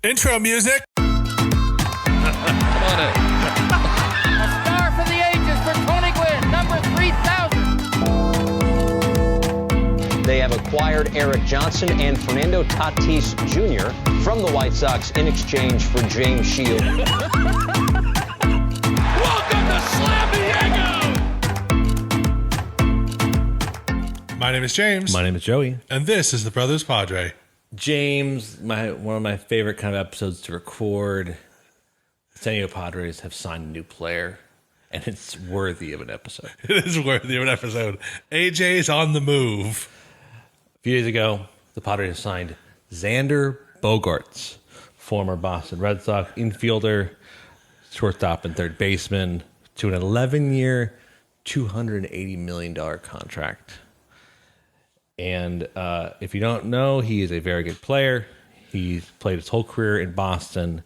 Intro music. Come on in. A star for the ages for Tony Gwynn, number 3,000. They have acquired Eric Johnson and Fernando Tatis Jr. from the White Sox in exchange for James Shield. Welcome to Slam Diego. My name is James. My name is Joey. And this is the Brothers Padre. James, one of my favorite kind of episodes to record. San Diego Padres have signed a new player, and it's worthy of an episode. It is worthy of an episode. AJ's on the move. A few days ago, the Padres signed Xander Bogaerts, former Boston Red Sox infielder, shortstop, and third baseman, to an 11-year, $280 million contract. And if you don't know, he is a very good player. He's played his whole career in Boston,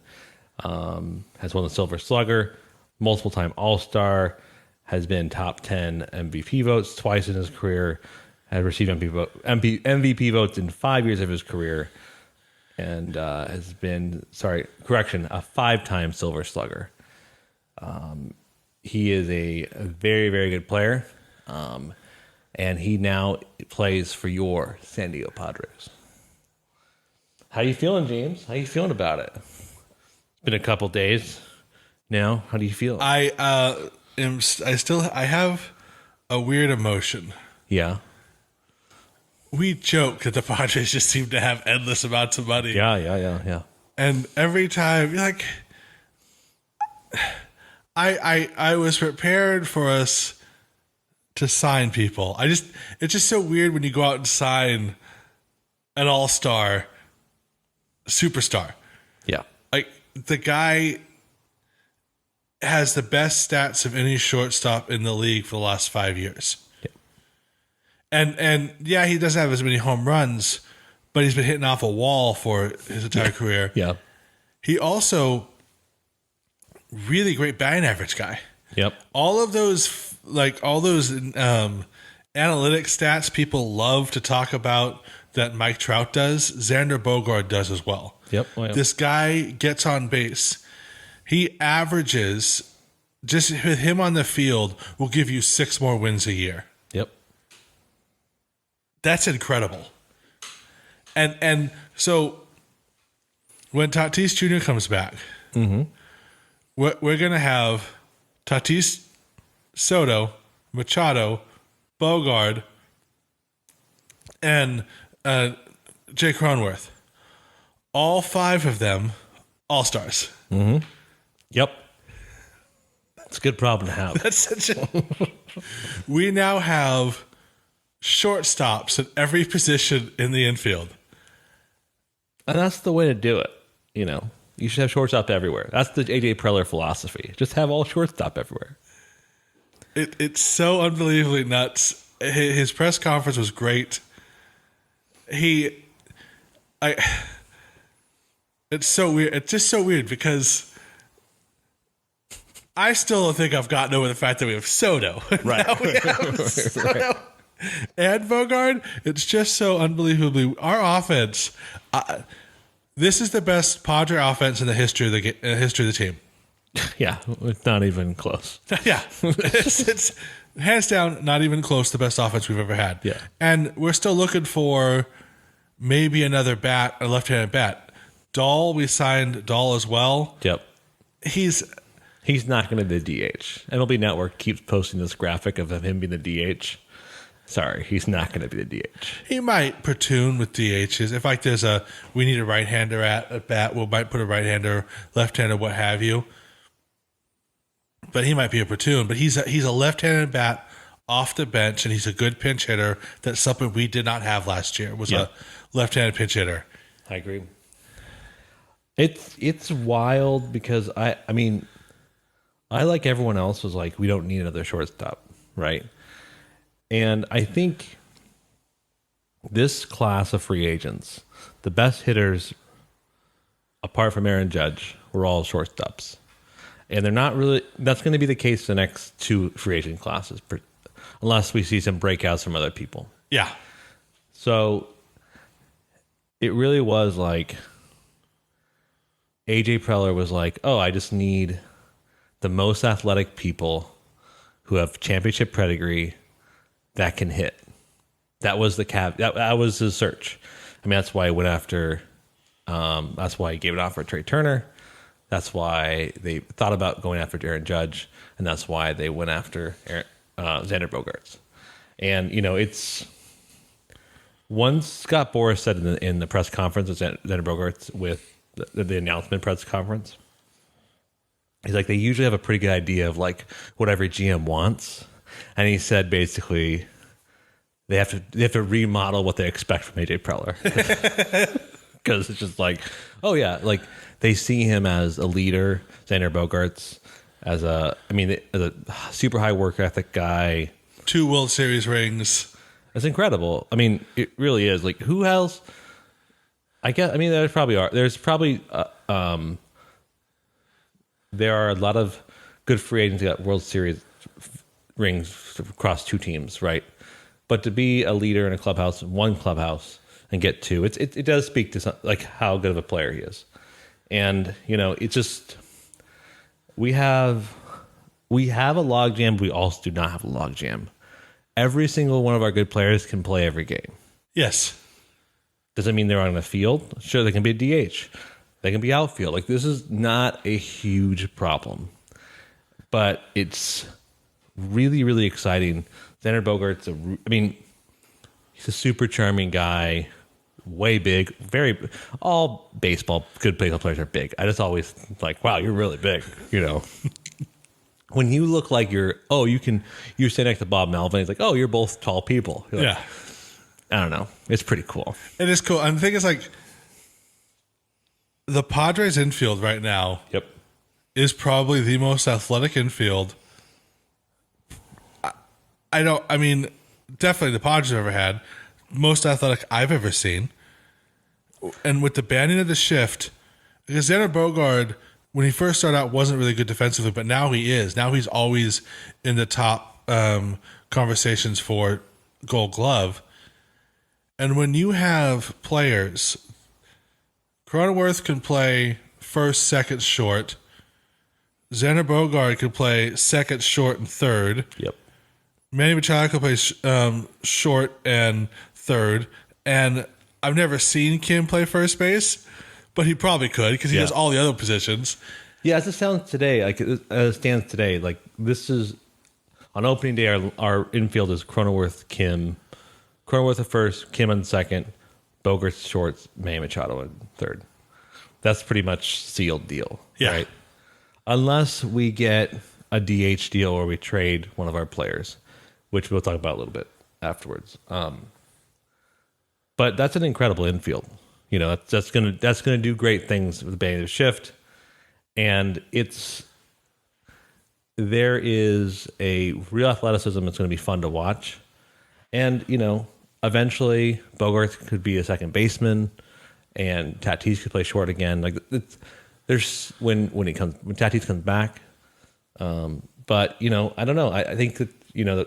has won the Silver Slugger, multiple-time All-Star, has been top 10 MVP votes twice in his career, has received MVP votes in 5 years of his career, and has been, a 5-time Silver Slugger. He is a very, very good player. And he now plays for your San Diego Padres. How you feeling, James? How you feeling about it? It's been a couple days now. How do you feel? I have a weird emotion. Yeah. We joke that the Padres just seem to have endless amounts of money. Yeah. And every time, like, I was prepared for us to sign people. It's just so weird when you go out and sign an all-star superstar. Yeah. Like, the guy has the best stats of any shortstop in the league for the last 5 years. Yeah. And yeah, he doesn't have as many home runs, but he's been hitting off a wall for his entire career. Yeah. He also really great batting average guy. Yep. All those analytic stats people love to talk about that Mike Trout does, Xander Bogaerts does as well. Yep. Oh, yeah. This guy gets on base. He averages, just with him on the field, will give you 6 more wins a year. Yep. That's incredible. And so when Tatis Jr. comes back, we're going to have Tatis, Soto, Machado, Bogaerts, and Jay Cronenworth. All 5 of them all-stars. Yep. That's a good problem to have. That's such a... We now have shortstops at every position in the infield. And that's the way to do it. You know, you should have shortstop everywhere. That's the AJ Preller philosophy. Just have all shortstop everywhere. It's so unbelievably nuts. His press conference was great. It's so weird. It's just so weird because I still don't think I've gotten over the fact that we have Soto. Right. Now we have Soto and Bogaerts. It's just so unbelievably our offense. This is the best Padre offense in the history of the team. Yeah, it's not even close. Yeah, it's hands down not even close to the best offense we've ever had. Yeah, and we're still looking for maybe another bat, a left-handed bat. Dahl, we signed Dahl as well. Yep, he's not going to be the DH. MLB Network keeps posting this graphic of him being the DH. Sorry, he's not going to be the DH. He might platoon with DHs. If like we need a right-hander at bat, we might put a right-hander, left-hander, what have you. But he might be a platoon. But he's a left-handed bat off the bench, and he's a good pinch hitter. That's something we did not have last year. Was a left-handed pinch hitter. I agree. It's wild because I mean, I like everyone else was like, we don't need another shortstop, right? And I think this class of free agents, the best hitters, apart from Aaron Judge, were all shortstops. And they're not really, that's going to be the case the next 2 free agent classes, unless we see some breakouts from other people. Yeah. So it really was like, AJ Preller was like, "Oh, I just need the most athletic people who have championship pedigree that can hit." That was the that was his search. I mean, that's why he went after. That's why he gave it off for Trey Turner. That's why they thought about going after Aaron Judge, and that's why they went after Xander Bogaerts. And it's one Scott Boras said in the press conference with Xander Bogaerts with the announcement press conference. He's like, they usually have a pretty good idea of like what every GM wants, and he said basically they have to remodel what they expect from AJ Preller because it's just like, oh yeah, like they see him as a leader, Xander Bogaerts, as a super high work ethic guy, 2 World Series rings. It's incredible. I mean, it really is. Like, who else? There probably are. There are a lot of good free agents that got World Series rings across 2 teams, right? But to be a leader in a clubhouse, one clubhouse, and get 2, it does speak to like how good of a player he is. And it's just we have a logjam, but we also do not have a logjam. Every single one of our good players can play every game. Yes. Does it mean they're on the field? Sure, they can be a DH. They can be outfield. Like, this is not a huge problem. But it's really, really exciting. Xander Bogaerts, he's a super charming guy, way big, all good baseball players are big. I just always like, wow, you're really big, When you look like you're standing next to Bob Melvin, he's like, oh, you're both tall people. You're like, Yeah. I don't know. It's pretty cool. It is cool. And the thing is, like, the Padres infield right now Yep. is probably the most athletic infield. Definitely the Padres have ever had. Most athletic I've ever seen. And with the banning of the shift, because Xander Bogaerts, when he first started out, wasn't really good defensively, but now he is. Now he's always in the top conversations for Gold Glove. And when you have players, Cronenworth can play first, second, short. Xander Bogaerts can play second, short, and third. Yep. Manny Machado can play short and third. And I've never seen Kim play first base, but he probably could because he does all the other positions. Yeah, as it stands today, like this is on opening day. Our infield is Cronenworth, Kim, Cronenworth at first, Kim on second, Bogaerts short, Manny Machado in third. That's pretty much sealed deal, right? Unless we get a DH deal or we trade one of our players, which we'll talk about a little bit afterwards. But that's an incredible infield. That's gonna do great things with the banning of the shift, and there is a real athleticism. It's going to be fun to watch, and eventually Bogaerts could be a second baseman, and Tatis could play short again. Like there's when Tatis comes back, but I don't know. I think that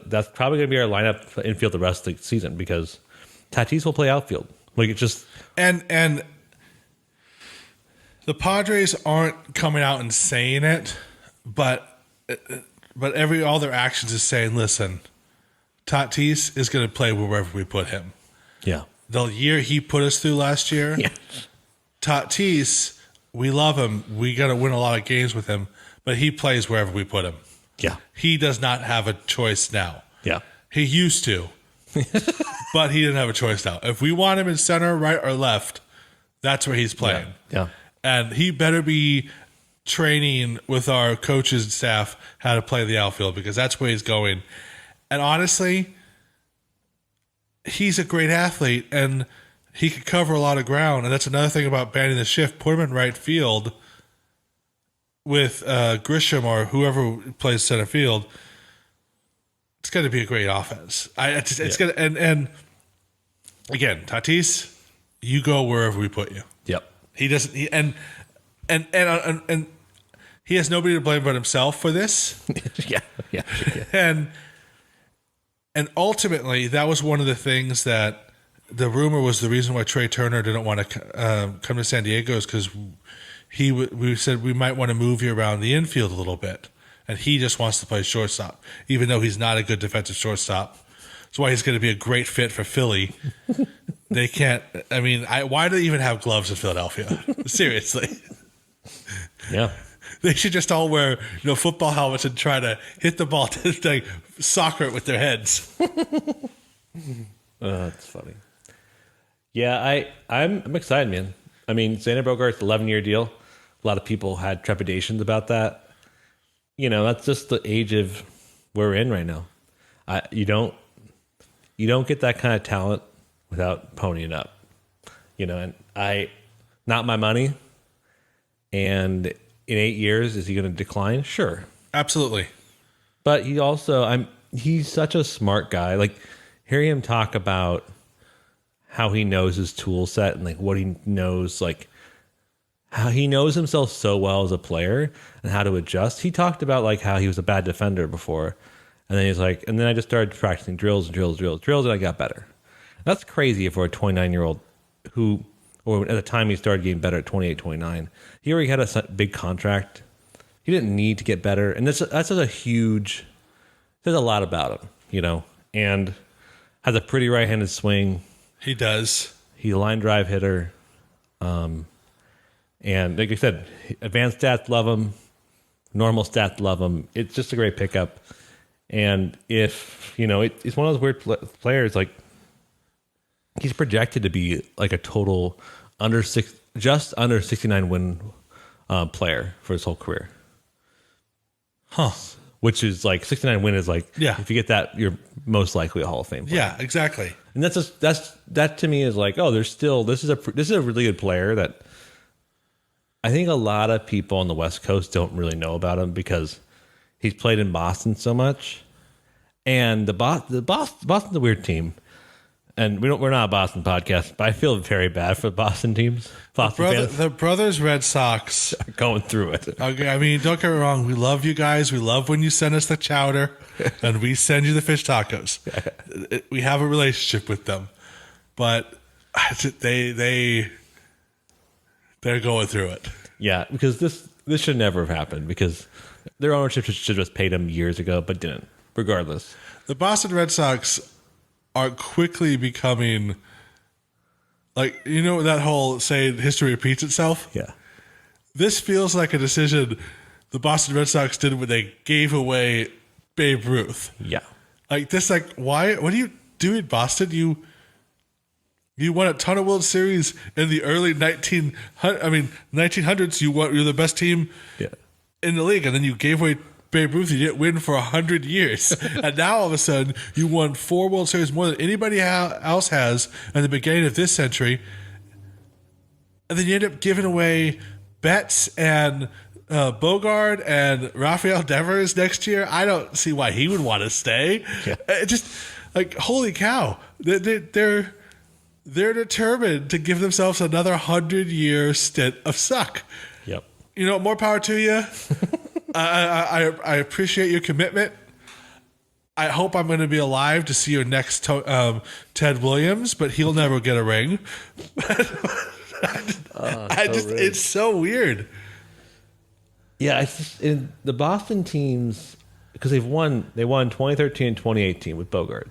that's probably going to be our lineup infield the rest of the season because Tatis will play outfield. Like it just and the Padres aren't coming out and saying it, but all their actions is saying, listen, Tatis is going to play wherever we put him. Yeah. The year he put us through last year, Tatis, we love him. We got to win a lot of games with him, but he plays wherever we put him. Yeah. He does not have a choice now. Yeah. He used to. But he didn't have a choice now. If we want him in center, right, or left, that's where he's playing. Yeah. And he better be training with our coaches and staff how to play the outfield because that's where he's going. And honestly, he's a great athlete and he could cover a lot of ground. And that's another thing about banning the shift. Put him in right field with Grisham or whoever plays center field. It's going to be a great offense. It's going to, and again, Tatis, you go wherever we put you. Yep. He doesn't. And he has nobody to blame but himself for this. Yeah. And ultimately, that was one of the things that the rumor was the reason why Trey Turner didn't want to come to San Diego is because we said we might want to move you around the infield a little bit, and he just wants to play shortstop, even though he's not a good defensive shortstop. That's why he's going to be a great fit for Philly. They can't. I mean, why do they even have gloves in Philadelphia? Seriously. Yeah. They should just all wear football helmets and try to hit the ball to like, soccer it with their heads. That's funny. Yeah, I'm excited, man. I mean, Xander Bogaerts, 11-year deal. A lot of people had trepidations about that. That's just the age of we're in right now. You don't get that kind of talent without ponying up. And not my money. And in 8 years, is he going to decline? Sure. Absolutely. But he's such a smart guy. Like, hearing him talk about how he knows his tool set and like what he knows, like how he knows himself so well as a player and how to adjust. He talked about like how he was a bad defender before. And then he's like, and then I just started practicing drills, and I got better. That's crazy for a 29-year-old who, or at the time he started getting better at 28, 29. He already had a big contract. He didn't need to get better. And that's just a huge, there's a lot about him, and has a pretty right-handed swing. He does. He's a line drive hitter. And like I said, advanced stats love him. Normal stats love him. It's just a great pickup. And if, it's one of those weird players, like he's projected to be like a total just under 69 win player for his whole career. Huh. Which is like 69 win is like, yeah. If you get that, you're most likely a Hall of Fame player. Yeah, exactly. And that to me is like, oh, there's still, this is a really good player that I think a lot of people on the West Coast don't really know about him because he's played in Boston so much. And Boston's a weird team. And we're not a Boston podcast, but I feel very bad for Boston teams. The brothers Red Sox are going through it. Okay, I mean, don't get me wrong. We love you guys. We love when you send us the chowder, and we send you the fish tacos. We have a relationship with them, but they're going through it. Yeah, because this should never have happened because their ownership should have just paid them years ago, but didn't. Regardless, the Boston Red Sox are quickly becoming like, that whole saying history repeats itself? Yeah. This feels like a decision the Boston Red Sox did when they gave away Babe Ruth. Yeah. Like this, like, why? What are you doing, Boston? You won a ton of World Series in the early 1900s. You're the best team in the league, and then you gave away Babe Ruth. You didn't win for 100 years. And now all of a sudden you won 4 World Series, more than anybody else has in the beginning of this century. And then you end up giving away Betts and Bogart and Rafael Devers next year. I don't see why he would want to stay. Yeah. It just like, holy cow. They're determined to give themselves another 100-year stint of suck. Yep. More power to you. I appreciate your commitment. I hope I'm going to be alive to see your next Ted Williams, but he'll never get a ring. It's so weird. Yeah, it's just, in the Boston teams, because they won 2013 and 2018 with Bogart,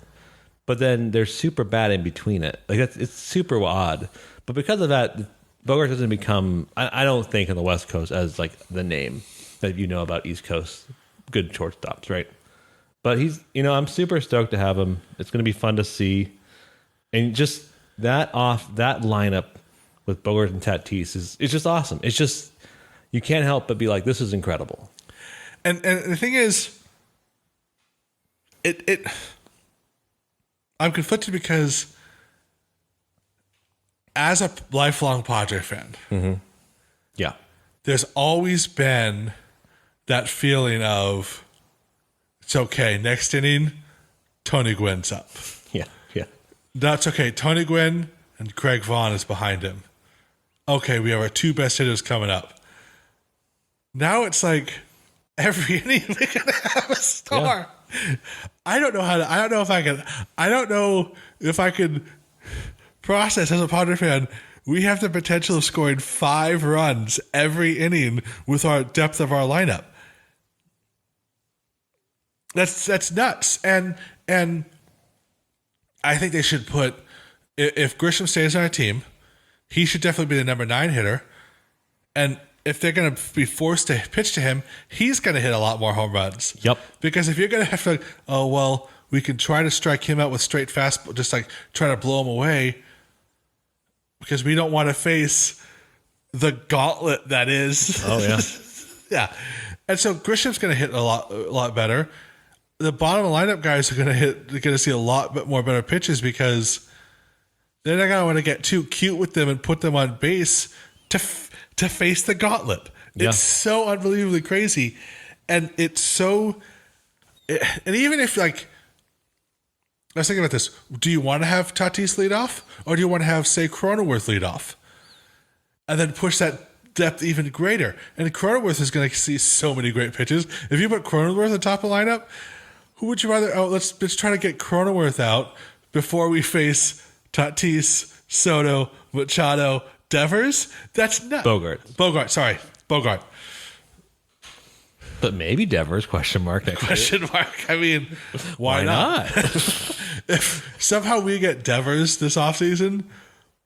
but then they're super bad in between it. Like it's super odd. But because of that, Bogart doesn't become, I don't think, in the West Coast as like the name that about East Coast good shortstops, right? But he's, I'm super stoked to have him. It's going to be fun to see, and just that lineup with Bogart and Tatis is just awesome. It's just, you can't help but be like, this is incredible. And the thing is, I'm conflicted because as a lifelong Padre fan, yeah, there's always been that feeling of, it's okay, next inning, Tony Gwynn's up. Yeah. That's okay. Tony Gwynn and Craig Vaughn is behind him. Okay, we have our 2 best hitters coming up. Now it's like every inning we're gonna have a star. Yeah. I don't know if I can process as a Padre fan we have the potential of scoring 5 runs every inning with our depth of our lineup. That's nuts. And I think they should put, if Grisham stays on our team, he should definitely be the number 9 hitter. And if they're going to be forced to pitch to him, he's going to hit a lot more home runs. Yep. Because if you're going to have to, we can try to strike him out with straight fastball, just like try to blow him away, because we don't want to face the gauntlet that is. Oh, yeah. Yeah. And so Grisham's going to hit a lot better. The bottom of the lineup guys are going to see a lot bit more better pitches, because they're not going to want to get too cute with them and put them on base to face the gauntlet. Yeah. It's so unbelievably crazy. And it's so, and even if like, I was thinking about this. Do you want to have Tatis lead off, or do you want to have, say, Cronenworth lead off, and then push that depth even greater? And Cronenworth is going to see so many great pitches. If you put Cronenworth at the top of the lineup, who would you rather? Oh, let's try to get Cronenworth out before we face Tatis, Soto, Machado, Devers. That's nuts. Bogart. But maybe Devers, question mark. Question mark. I mean, why not? If somehow we get Devers this offseason,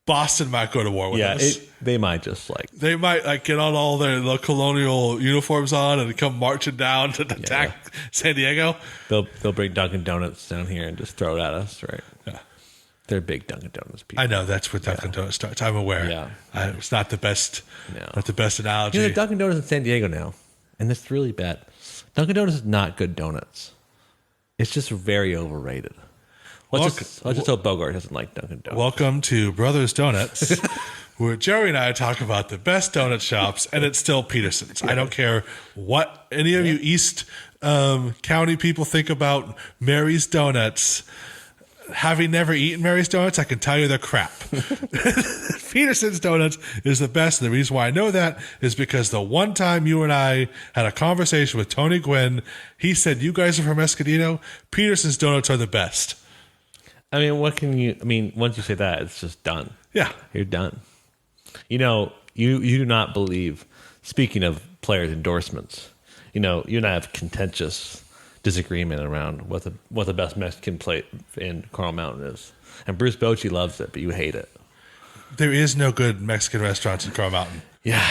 Boston might go to war with us. They might just They might get on all their colonial uniforms on and come marching down to attack San Diego. They'll bring Dunkin' Donuts down here and just throw it at us, right? Yeah. They're big Dunkin' Donuts people. I know that's where Dunkin' Donuts starts. I'm aware. Yeah. It's not the best. No. Not the best analogy. You know, Dunkin' Donuts in San Diego now, and it's really bad. Dunkin' Donuts is not good donuts. It's just very overrated. Let's just hope Bogart doesn't like Dunkin' Donuts. Welcome to Brothers Donuts, where Joey and I talk about the best donut shops, and it's still Peterson's. I don't care what any of you East County people think about Mary's Donuts. Having never eaten Mary's Donuts, I can tell you they're crap. Peterson's Donuts is the best. And the reason why I know that is because the one time you and I had a conversation with Tony Gwynn, he said, "You guys are from Escondido. Peterson's Donuts are the best." I mean, once you say that, it's just done. Yeah. You're done. You know, you do not believe, speaking of players' endorsements, you know, you and I have contentious disagreement around what the best Mexican plate in Coral Mountain is. And Bruce Bochy loves it, but you hate it. There is no good Mexican restaurants in Coral Mountain. Yeah.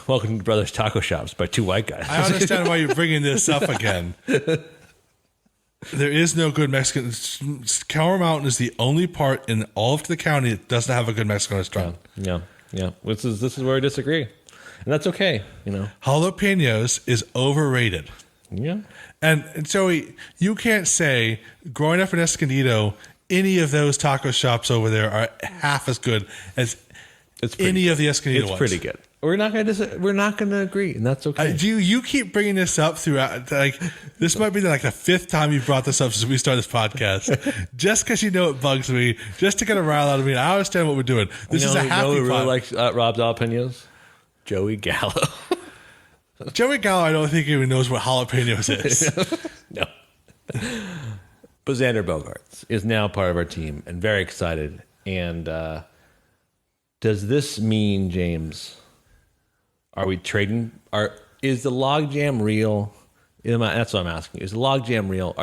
Welcome to Brothers Taco Shops by 2 white guys. I understand why you're bringing this up again. There is no good Mexican. Coral Mountain is the only part in all of the county that doesn't have a good Mexican restaurant. Yeah. This is where I disagree. And that's okay, you know. Jalapenos is overrated. Yeah. And Joey, you can't say, growing up in Escondido, any of those taco shops over there are half as good as any of the Escondido ones. It's pretty good. We're not going to agree, and that's okay. You keep bringing this up throughout. Like, this might be like the 5th time you've brought this up since we started this podcast. Just because you know it bugs me, just to get a rile out of me. I understand what we're doing. This is a happy who pod. really likes Rob's jalapenos? Joey Gallo. Joey Gallo, I don't think even knows what jalapenos is. No. But Xander Bogaerts is now part of our team and very excited. And does this mean, James, are we trading? Is the logjam real? That's what I'm asking. Is the logjam real?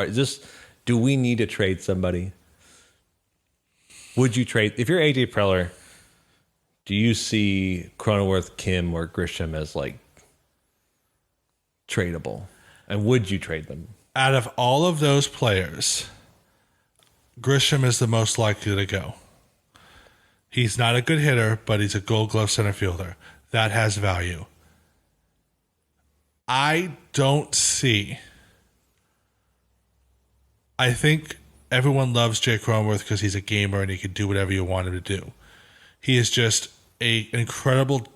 Do we need to trade somebody? Would you trade? If you're AJ Preller, do you see Cronenworth, Kim, or Grisham as like tradable? And would you trade them? Out of all of those players, Grisham is the most likely to go. He's not a good hitter, but he's a Gold Glove center fielder. That has value. I don't see. I think everyone loves Jay Cronenworth because he's a gamer and he can do whatever you want him to do. He is just an incredible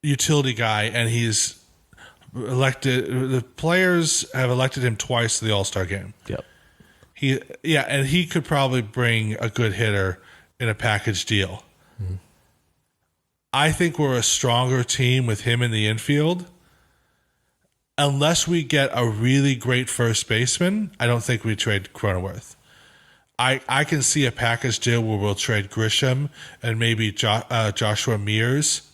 utility guy, and he's elected. The players have elected him twice to the All-Star game. Yep. And he could probably bring a good hitter in a package deal. Mm-hmm. I think we're a stronger team with him in the infield. Unless we get a really great first baseman, I don't think we trade Cronenworth. I can see a package deal where we'll trade Grisham and maybe Joshua Mears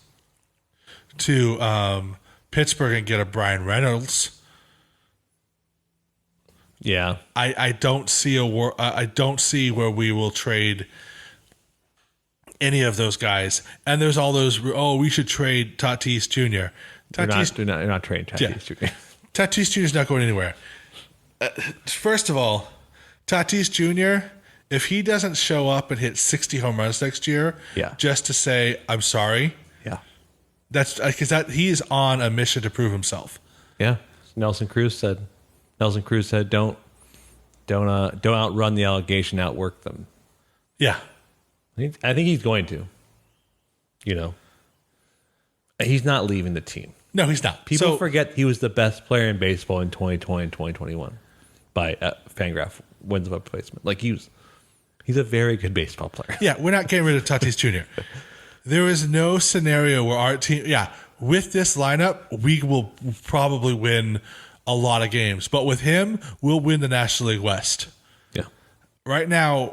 to Pittsburgh and get a Brian Reynolds. Yeah. I don't see I don't see where we will trade any of those guys. And there's all those. We should trade Tatis Jr. You're not trading Tatis Jr. Tatis Jr. is not going anywhere. First of all, Tatis Jr., if he doesn't show up and hit 60 home runs next year, just to say I'm sorry, that's because he is on a mission to prove himself. Yeah, Nelson Cruz said, don't outrun the allegation, outwork them. Yeah, I think he's going to. He's not leaving the team. No, he's not. People forget he was the best player in baseball in 2020 and 2021 by Fangraph wins above replacement. Like he's a very good baseball player. Yeah, we're not getting rid of Tatis Jr. There is no scenario where our team, with this lineup, we will probably win a lot of games. But with him, we'll win the National League West. Yeah. Right now,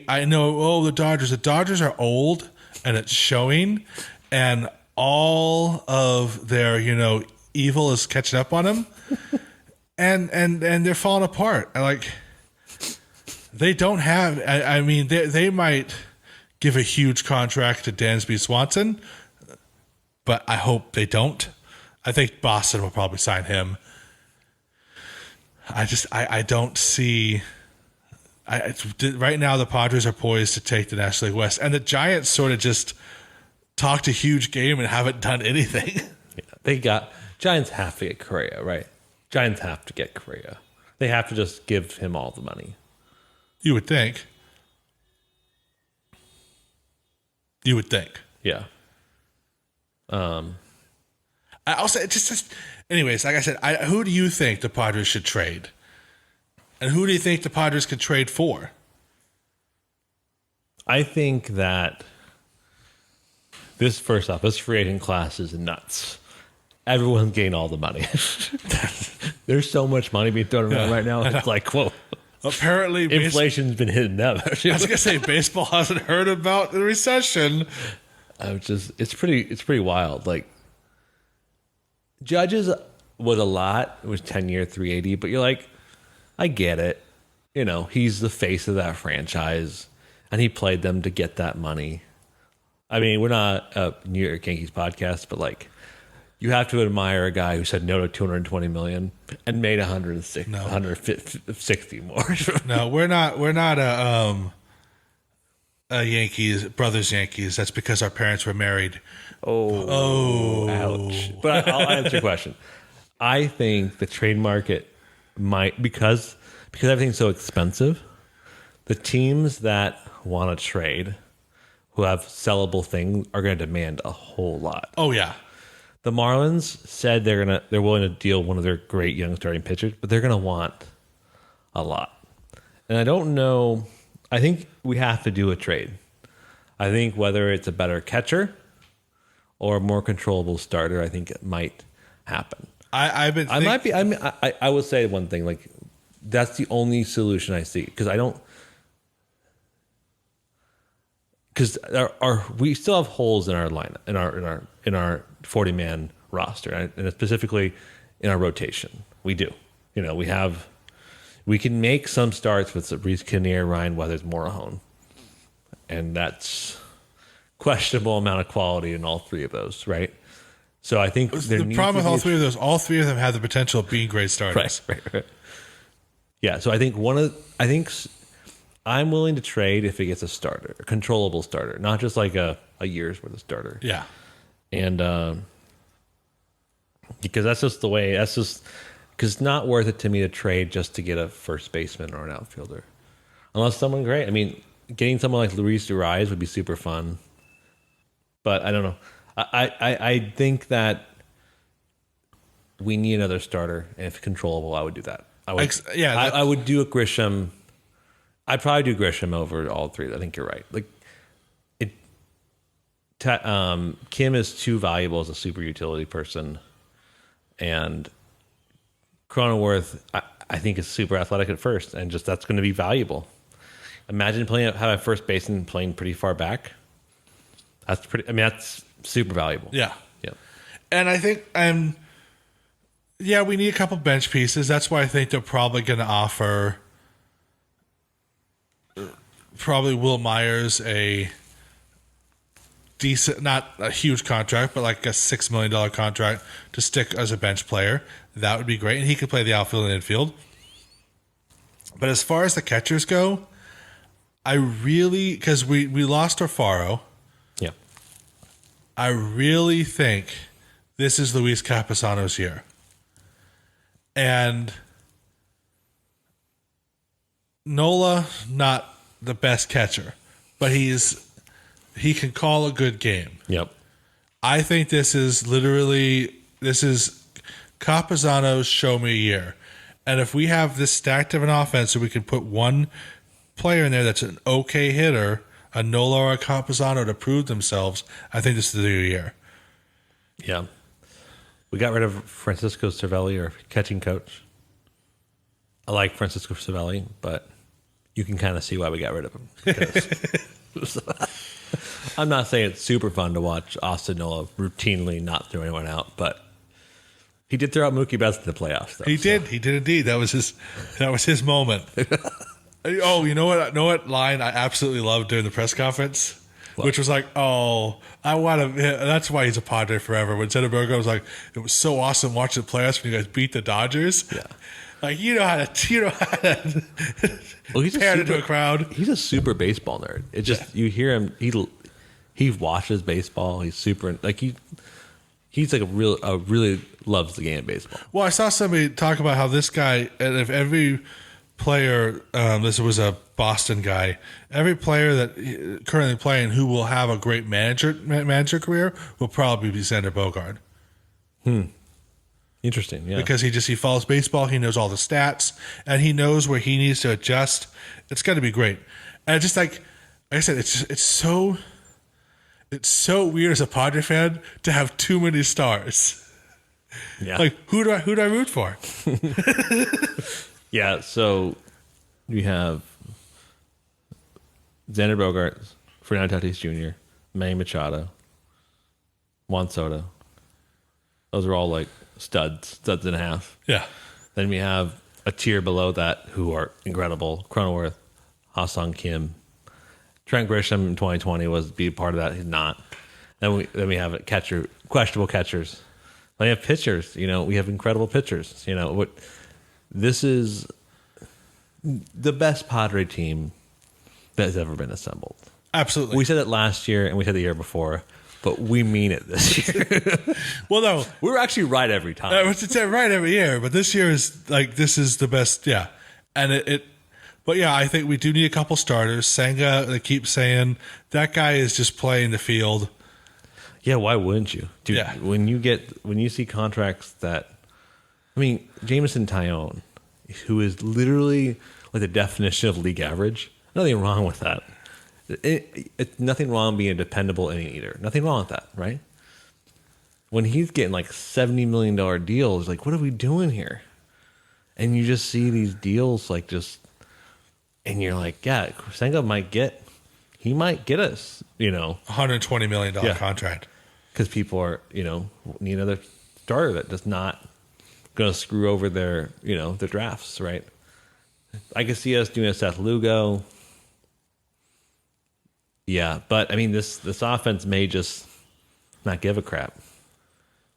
I know, the Dodgers. The Dodgers are old, and it's showing, and all of their, evil is catching up on them, and they're falling apart. Like, they don't have. I mean, they might give a huge contract to Dansby Swanson, but I hope they don't. I think Boston will probably sign him. I don't see. Right now, the Padres are poised to take the National League West, and the Giants sort of just talked a huge game and haven't done anything. Giants have to get Correa, right? Giants have to get Correa. They have to just give him all the money. You would think. Yeah. I'll say anyways, like I said, who do you think the Padres should trade? And who do you think the Padres could trade for? I think that this free agent class is nuts. Everyone's getting all the money. There's so much money being thrown around right now. It's like, whoa. Apparently, inflation's been hitting them. I was gonna say baseball hasn't heard about the recession. It's pretty wild. Like Judges was a lot. It was 10-year, 380. But you're like, I get it. He's the face of that franchise, and he played them to get that money. I mean, we're not a New York Yankees podcast, but like, you have to admire a guy who said no to $220 million and made 160 more. No, we're not a Yankees, brothers Yankees. That's because our parents were married. Oh, ouch. But I'll answer your question. I think the trade market might, because everything's so expensive, the teams that want to trade, who have sellable things, are going to demand a whole lot. Oh yeah. The Marlins said they're willing to deal one of their great young starting pitchers, but they're going to want a lot. And I don't know. I think we have to do a trade. I think whether it's a better catcher or a more controllable starter, I think it might happen. I will say one thing. Like, that's the only solution I see, because we still have holes in our lineup, in our 40-man roster, and specifically in our rotation. We do. We can make some starts with Reese Kinnear, Ryan Weathers, Morahone, and that's questionable amount of quality in all three of those, right? So I think the problem with all three of those, all three of them have the potential of being great starters. Right. Yeah. So I think I'm willing to trade if it gets a starter, a controllable starter, not just like a year's worth of starter. Yeah. And because because it's not worth it to me to trade just to get a first baseman or an outfielder, unless someone great. I mean, getting someone like Luis Urias would be super fun, but I don't know. I think that we need another starter, and if controllable, I would do that. I would do a Grisham. I'd probably do Grisham over all three. I think you're right. Like, Kim is too valuable as a super utility person, and Cronenworth, I think, is super athletic at first, and just that's going to be valuable. Imagine having first baseman playing pretty far back. That's super valuable. Yeah. Yep. And I think we need a couple bench pieces. That's why I think they're probably going to offer Will Myers a decent, not a huge contract, but like a $6 million contract to stick as a bench player. That would be great. And he could play the outfield and infield. But as far as the catchers go, because we lost Alfaro, Yeah. I really think this is Luis Campusano's year. And Nola, not the best catcher, but he can call a good game. Yep. I think this is Campusano's show me year. And if we have this stacked of an offense so we can put one player in there that's an okay hitter, a Nola or a Campusano to prove themselves, I think this is their year. Yeah. We got rid of Francisco Cervelli, our catching coach. I like Francisco Cervelli, but you can kind of see why we got rid of him. I'm not saying it's super fun to watch Austin Nola routinely not throw anyone out, but he did throw out Mookie Betts in the playoffs. Though, He did indeed. That was his moment. Oh, you know what line I absolutely loved during the press conference? What? Which was like, oh, I want to. That's why he's a Padre forever. When Xander Bogaerts was like, it was so awesome watching the playoffs when you guys beat the Dodgers. Yeah. Like, you know how to Well, he's pair it into a crowd. He's a super baseball nerd. It just you hear him. He watches baseball. He's super like he's like really loves the game of baseball. Well, I saw somebody talk about how this guy, and if every player, this was a Boston guy, every player that currently playing who will have a great manager career will probably be Xander Bogaerts. Interesting, yeah. Because he follows baseball, he knows all the stats, and he knows where he needs to adjust. It's going to be great. And just like I said, it's so weird as a Padre fan to have too many stars. Yeah. Like who do I root for? Yeah, so we have Xander Bogaerts, Fernando Tatis Jr., Manny Machado, Juan Soto. Those are all like studs and a half. Yeah. Then we have a tier below that who are incredible. Cronenworth, Ha-Sung Kim. Trent Grisham in 2020 was be part of that. He's not. Then we have a catcher, questionable catchers. Then we have pitchers. We have incredible pitchers. This is the best Padre team that has ever been assembled. Absolutely. We said it last year and we said the year before, but we mean it this year. Well, no, We're actually right every time. it's right every year, but this year is like this is the best. Yeah, and but yeah, I think we do need a couple starters. Senga, they keep saying that guy is just playing the field. Yeah, why wouldn't you? Dude, Yeah. when you see contracts that Jameson Taillon, who is literally like the definition of league average, nothing wrong with that. It's nothing wrong being a dependable inning eater. Nothing wrong with that, right? When he's getting like $70 million deals, like, what are we doing here? And you just see these deals like and you're like, yeah, Senga might get us, $120 million Yeah. contract. because people are, need another starter that does not going to screw over their drafts, right? I could see us doing a Seth Lugo. Yeah, but this offense may just not give a crap.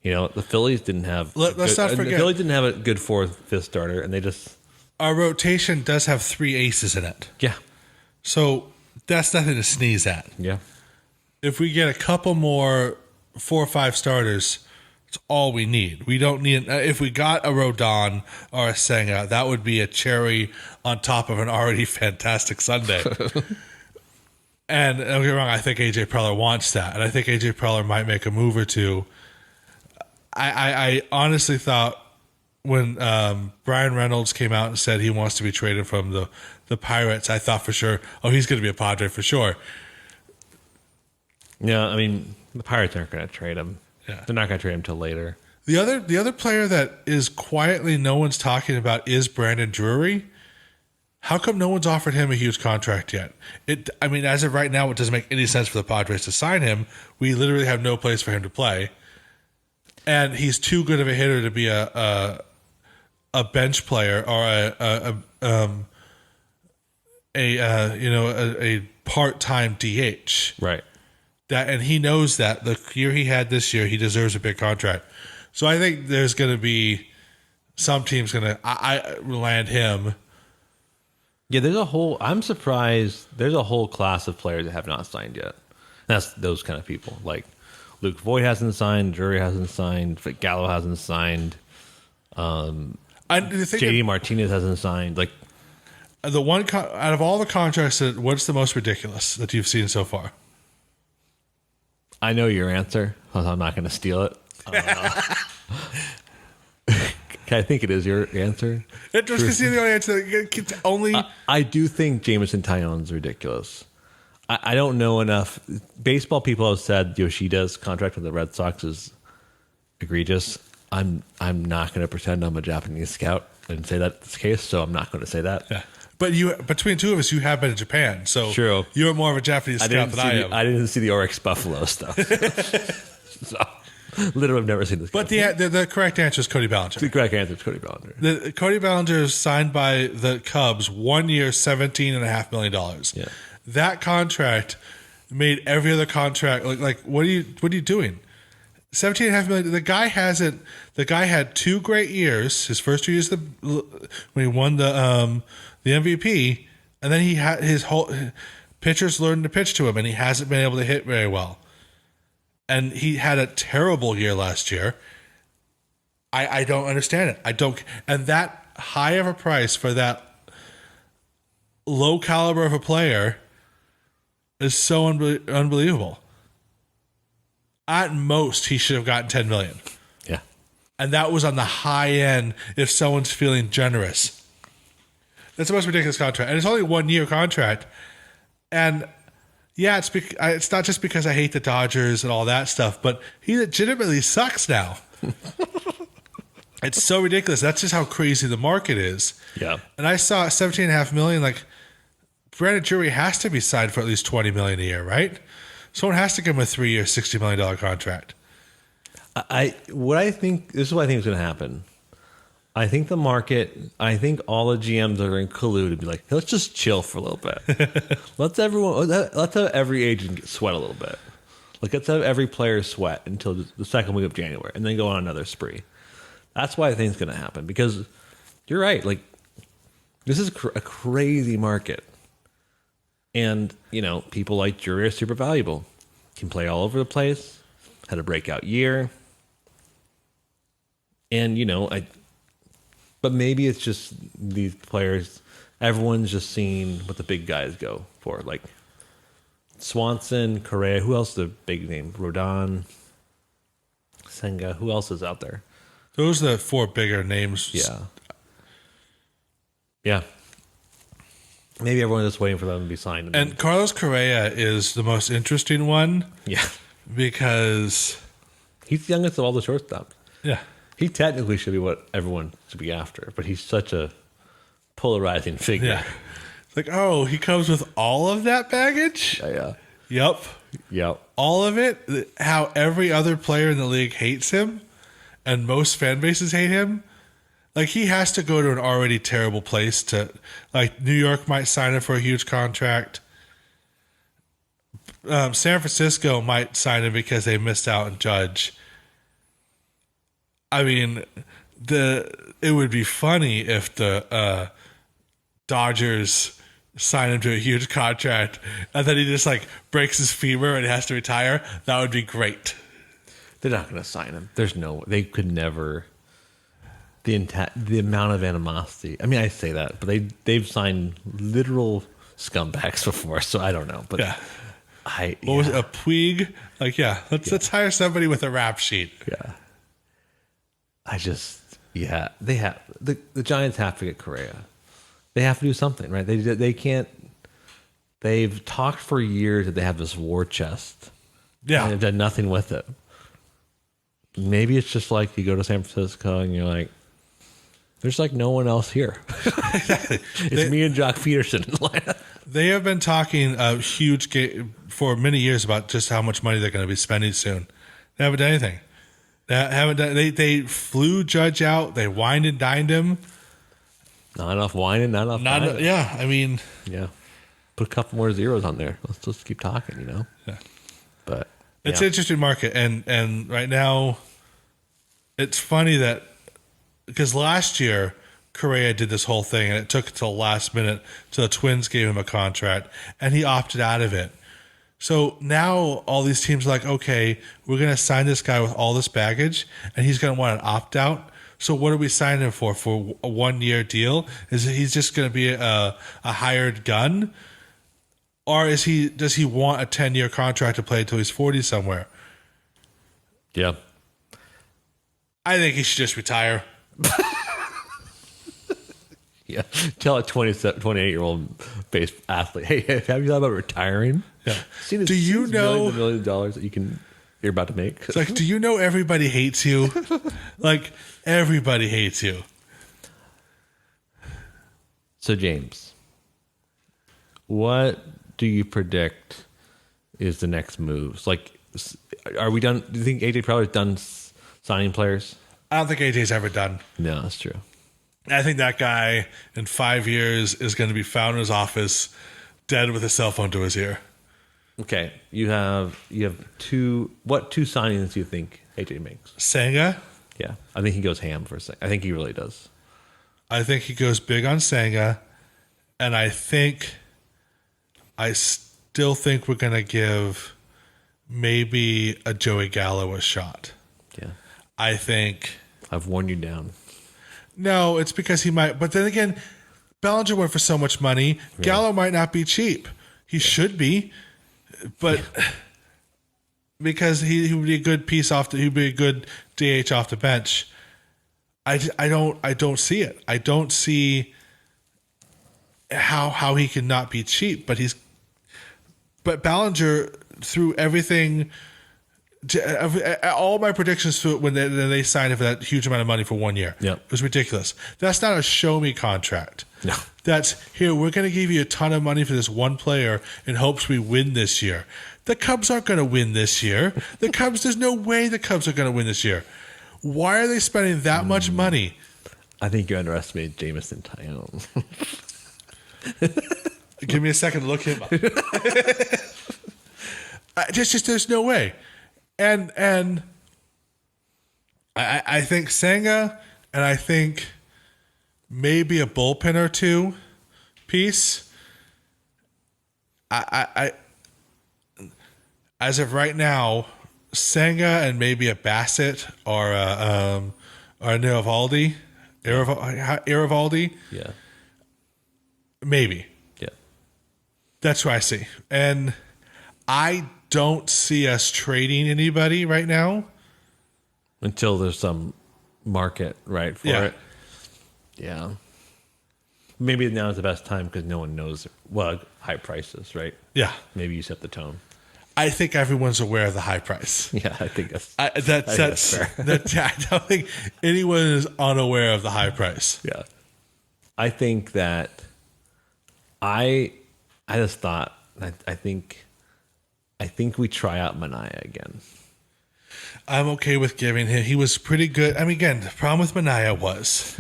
The Phillies didn't have. Let's not forget. The Phillies didn't have a good fifth starter, and they just. Our rotation does have 3 aces in it, Yeah. so that's nothing to sneeze at. Yeah. If we get a couple more 4 or 5 starters, it's all we need. We don't need. If we got a Rodon or a Senga, that would be a cherry on top of an already fantastic Sunday. And don't get me wrong, I think AJ Preller wants that, and I think AJ Preller might make a move or two. I honestly thought when Brian Reynolds came out and said he wants to be traded from the Pirates, I thought for sure, he's going to be a Padre for sure. Yeah, the Pirates aren't going to trade him. Yeah. They're not going to trade him till later. The other player that is quietly no one's talking about is Brandon Drury. How come no one's offered him a huge contract yet? I mean, as of right now, it doesn't make any sense for the Padres to sign him. We literally have no place for him to play, and he's too good of a hitter to be a bench player or a part-time DH. Right. And he knows that the year he had this year, he deserves a big contract. So I think there's going to be some teams going to land him. Yeah, I'm surprised there's a whole class of players that have not signed yet. That's those kind of people. Like Luke Voigt hasn't signed, Drury hasn't signed, Gallo hasn't signed, JD Martinez hasn't signed. Like the one out of all the contracts, what's the most ridiculous that you've seen so far? I know your answer. I'm not going to steal it. I think it is your answer. Just to see the answer, only. I do think Jameson Taillon's ridiculous. I don't know enough. Baseball people have said Yoshida's contract with the Red Sox is egregious. I'm not going to pretend I'm a Japanese scout and say that's the case, so I'm not going to say that. Yeah. But between two of us, you have been to Japan, so true. You're more of a Japanese scout than I am. I didn't see the Oryx Buffalo stuff. So, literally, I've never seen this. But the correct answer is Cody Bellinger. The correct answer is Cody Bellinger. Cody Bellinger is signed by the Cubs 1 year, $17.5 million. Yeah. That contract made every other contract like what are you doing? $17.5 million. The guy had 2 great years. His first 2 years when he won the MVP, and then he had his whole pitchers learned to pitch to him, and he hasn't been able to hit very well. And he had a terrible year last year. I don't understand it. I don't. And that high of a price for that low caliber of a player is so unbelievable. At most, he should have gotten $10 million. Yeah. And that was on the high end if someone's feeling generous. That's the most ridiculous contract. And it's only a 1 year contract. And yeah, it's not just because I hate the Dodgers and all that stuff, but he legitimately sucks now. It's so ridiculous. That's just how crazy the market is. Yeah. And I saw $17.5 million. Like, Brandon Drury has to be signed for at least $20 million a year, right? Someone has to give him a 3 year, $60 million contract. This is what I think is going to happen. I think the market, all the GMs are in collude and be like, hey, let's just chill for a little bit. let's have every agent sweat a little bit. Like, let's have every player sweat until the second week of January and then go on another spree. That's what I think is going to happen, because you're right. Like, this is a crazy market. And, people like Drury are super valuable. Can play all over the place. Had a breakout year. And, but maybe it's just these players, everyone's just seeing what the big guys go for. Like Swanson, Correa, who else is a big name? Rodon, Senga, who else is out there? Those are the 4 bigger names. Yeah. Yeah. Maybe everyone's just waiting for them to be signed. And Carlos Correa is the most interesting one. Yeah. Because he's the youngest of all the shortstops. Yeah. He technically should be what everyone should be after, but he's such a polarizing figure. Yeah. It's like, oh, he comes with all of that baggage? Yeah. Yep. All of it? How every other player in the league hates him, and most fan bases hate him? Like, he has to go to an already terrible place to, like, New York might sign him for a huge contract. San Francisco might sign him because they missed out on Judge. I mean, it would be funny if the Dodgers sign him to a huge contract and then he just, like, breaks his femur and has to retire. That would be great. They're not going to sign him. There's no, they could never. The amount of animosity. I mean, I say that, but they've signed literal scumbags before, so I don't know. But yeah, what was it, a Puig? Like, let's hire somebody with a rap sheet. Yeah, they have the Giants have to get Correa. They have to do something, right? They can't. They've talked for years that they have this war chest. Yeah, and they've done nothing with it. Maybe it's just like you go to San Francisco and you're like, There's like no one else here. It's me and Jock Peterson in Atlanta. They have been talking a huge game for many years about just how much money they're going to be spending soon. They haven't done anything. They flew Judge out. They wined and dined him. Not enough whining, not enough diving. Yeah, I mean, Yeah. Put a couple more zeros on there. Let's just keep talking, Yeah. But it's an interesting market, and right now, it's funny that because last year Correa did this whole thing, and it took until last minute till the Twins gave him a contract, and he opted out of it. So now all these teams are like, okay, we're going to sign this guy with all this baggage, and he's going to want an opt out. So what are we signing him for? For a 1 year deal? Is he's just going to be a hired gun, or does he want a 10-year contract to play until he's 40 somewhere? yeah. I think he should just retire. Yeah. Tell a 28-year-old base athlete, hey, have you thought about retiring? Yeah. See this, Do you know millions of dollars that you're about to make? It's like, do you know everybody hates you? Like, everybody hates you. So, James, what do you predict is the next moves? Like, are we done? Do you think AJ Preller's done signing players? I don't think AJ's ever done. No, that's true. I think that guy in 5 years is going to be found in his office dead with a cell phone to his ear. Okay, you have two. What two signings do you think AJ makes? Senga, Yeah, I think he goes ham for a second. I think he really does. I think he goes big on Senga, and I still think we're going to give maybe a Joey Gallo a shot. Yeah, I think. I've worn you down. No, it's because he might. But then again, Bellinger went for so much money. Yeah. Gallo might not be cheap. He should be. But because he would be a good piece he'd be a good DH off the bench. I don't see it. I don't see how he can not be cheap. But Bellinger threw everything. All my predictions when they signed him for that huge amount of money for 1 year. Yep. It was ridiculous. That's not a show me contract. No. That's here, we're going to give you a ton of money for this one player in hopes we win this year. The Cubs aren't going to win this year. There's no way the Cubs are going to win this year. Why are they spending that much money? I think you underestimate Jameson Tyone. Give me a second to look him up. There's no way. And I think Senga, and I think maybe a bullpen or two piece. I as of right now, Senga and maybe a Bassett or a Iravaldi. Yeah. Maybe. Yeah. That's what I see. And I don't see us trading anybody right now. Until there's some market, right, for it. Yeah. Maybe now is the best time because no one knows high prices, right? Yeah. Maybe you set the tone. I think everyone's aware of the high price. Yeah, I think that's fair. I don't think anyone is unaware of the high price. Yeah. I think that I just thought I think we try out Manaea again. I'm okay with giving him. He was pretty good. I mean, again, the problem with Manaea was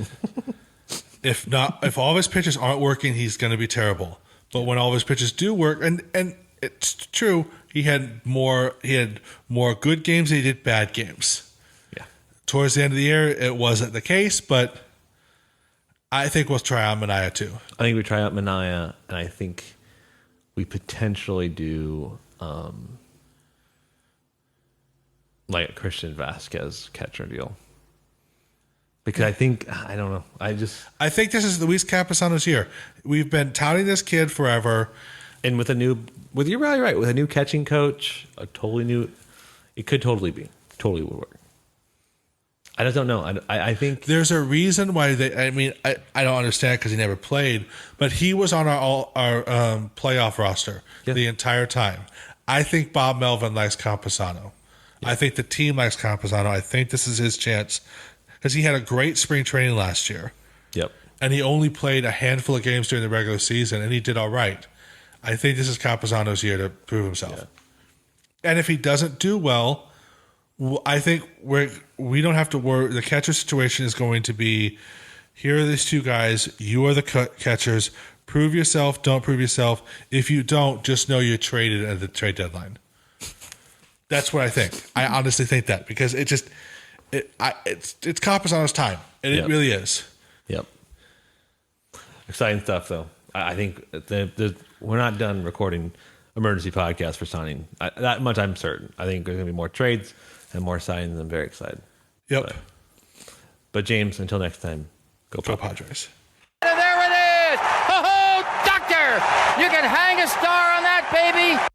if all of his pitches aren't working, he's going to be terrible. But when all of his pitches do work, and it's true, he had more good games than he did bad games. Yeah. Towards the end of the year, it wasn't the case, but I think we'll try out Manaea too. I think we try out Manaea, and I think we potentially do like a Christian Vasquez catcher deal. Because I think, I don't know. I think this is Luis Campusano's year. We've been touting this kid forever. And you're probably right, with a new catching coach, it could totally would work. I just don't know. I think there's a reason why I don't understand because he never played, but he was on our playoff roster the entire time. I think Bob Melvin likes Campusano. Yeah. I think the team likes Campusano. I think this is his chance because he had a great spring training last year. Yep. And he only played a handful of games during the regular season, and he did all right. I think this is Campazano's year to prove himself. Yeah. And if he doesn't do well, I think we don't have to worry. The catcher situation is going to be, here are these two guys. You are the catchers. Prove yourself. Don't prove yourself. If you don't, just know you're traded at the trade deadline. That's what I think. I honestly think that because it's Campazano's time, and it really is. Yep. Exciting stuff, though. I think we're not done recording emergency podcast for signing. That much I'm certain. I think there's going to be more trades and more signings. I'm very excited. Yep. But James, until next time, go Padres. There it is! Oh, doctor! You can hang a star on that, baby!